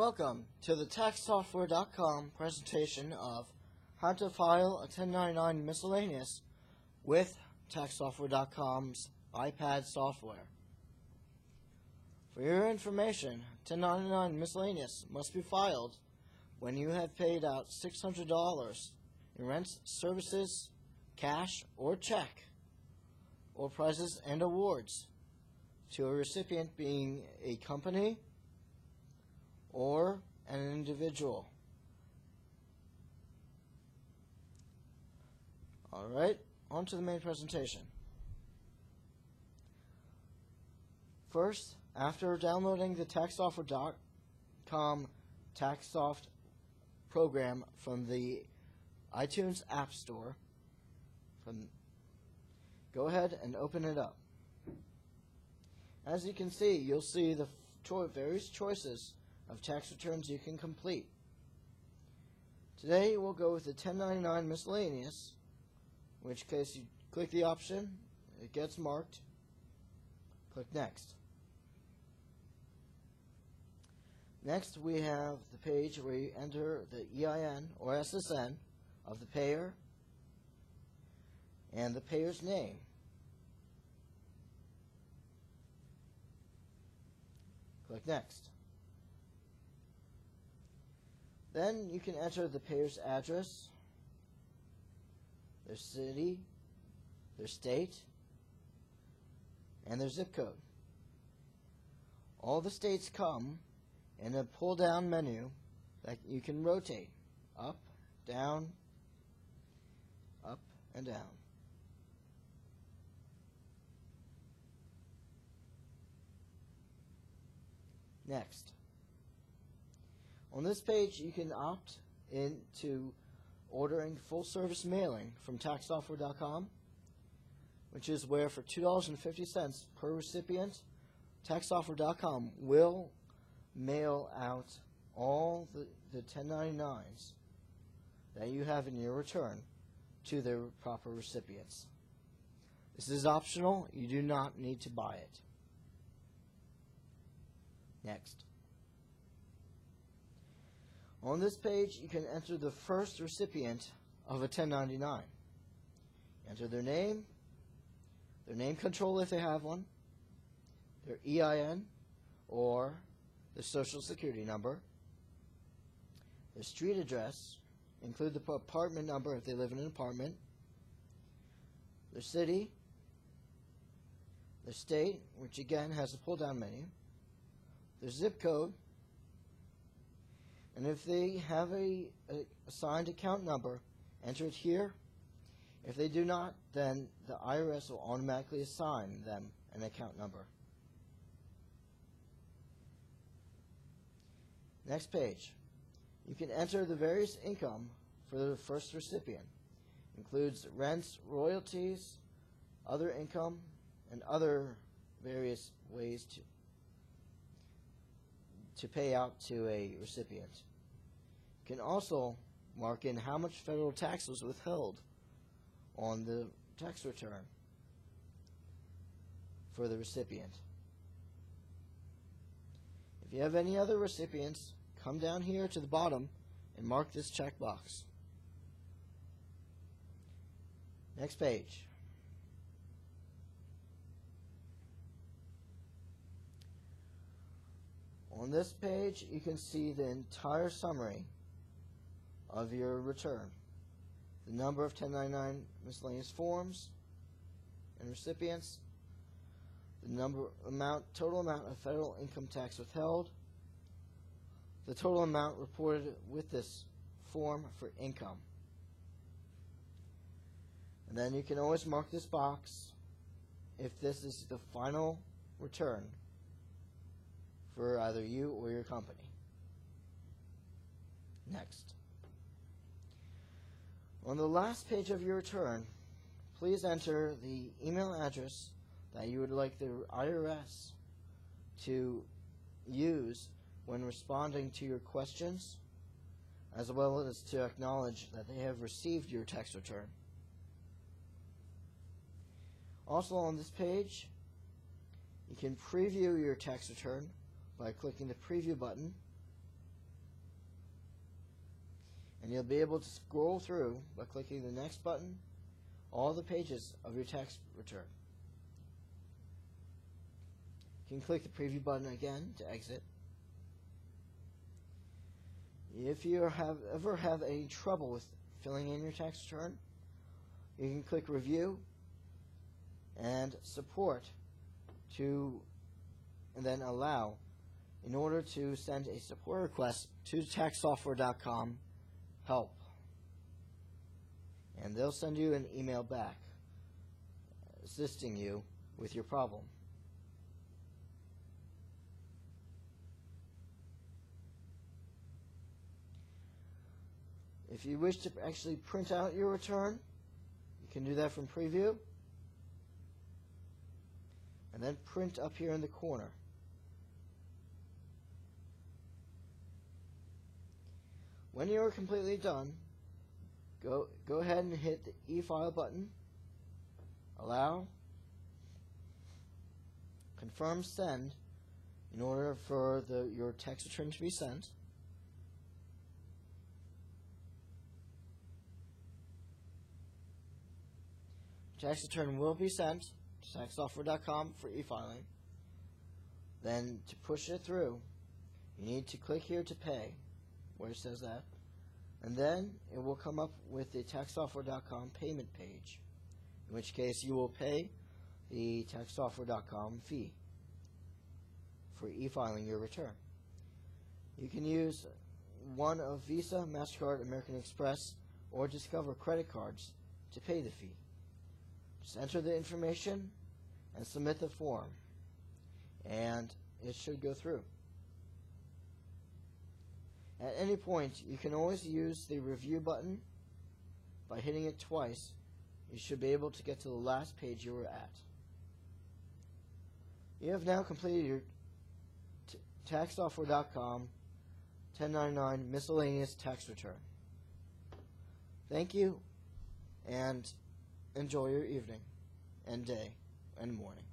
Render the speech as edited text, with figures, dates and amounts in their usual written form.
Welcome to the taxsoftware.com presentation of how to file a 1099 miscellaneous with taxsoftware.com's iPad software. For your information, 1099 miscellaneous must be filed when you have paid out $600 in rents, services, cash, or check, or prizes and awards to a recipient being a company or an individual. Alright, on to the main presentation. First, after downloading the taxsoftware.com TaxSoft program from the iTunes App Store, go ahead and open it up. As you can see, you'll see the various choices of tax returns you can complete. Today we'll go with the 1099 miscellaneous, in which case you click the option, it gets marked, click next. Next we have the page where you enter the EIN or SSN of the payer and the payer's name. Click next. Then you can enter the payer's address, their city, their state, and their zip code. All the states come in a pull-down menu that you can rotate up, down, up, and down. Next. On this page, you can opt into ordering full-service mailing from taxsoftware.com, which is where for $2.50 per recipient, taxsoftware.com will mail out all the 1099s that you have in your return to their proper recipients. This is optional. You do not need to buy it. Next. On this page, you can enter the first recipient of a 1099. Enter their name control if they have one, their EIN or their social security number, their street address, include the apartment number if they live in an apartment, their city, their state, which again has a pull-down menu, their zip code, and if they have a assigned account number, enter it here. If they do not, then the IRS will automatically assign them an account number. Next page. You can enter the various income for the first recipient. Includes rents, royalties, other income, and other various ways to pay out to a recipient. You can also mark in how much federal tax was withheld on the tax return for the recipient. If you have any other recipients, come down here to the bottom and mark this checkbox. Next page. On this page, you can see the entire summary of your return. The number of 1099 miscellaneous forms and recipients, the total amount of federal income tax withheld, the total amount reported with this form for income. And then you can always mark this box if this is the final return for either you or your company. Next. On the last page of your return, please enter the email address that you would like the IRS to use when responding to your questions, as well as to acknowledge that they have received your tax return. Also on this page, you can preview your tax return by clicking the preview button and you'll be able to scroll through by clicking the next button all the pages of your tax return. You can click the preview button again to exit. If you ever have any trouble with filling in your tax return, you can click review and support and then allow in order to send a support request to taxsoftware.com help. And they'll send you an email back assisting you with your problem. If you wish to actually print out your return, you can do that from preview and then print up here in the corner. When you are completely done, go ahead and hit the e-file button, allow, confirm send in order for your tax return to be sent. Tax return will be sent to taxsoftware.com for e-filing. Then to push it through, you need to click here to pay, where it says that, and then it will come up with the taxsoftware.com payment page, in which case you will pay the taxsoftware.com fee for e-filing your return. You can use one of Visa, MasterCard, American Express, or Discover credit cards to pay the fee. Just enter the information and submit the form, and it should go through. At any point, you can always use the review button. By hitting it twice, you should be able to get to the last page you were at. You have now completed your taxsoftware.com 1099 miscellaneous tax return. Thank you, and enjoy your evening and day and morning.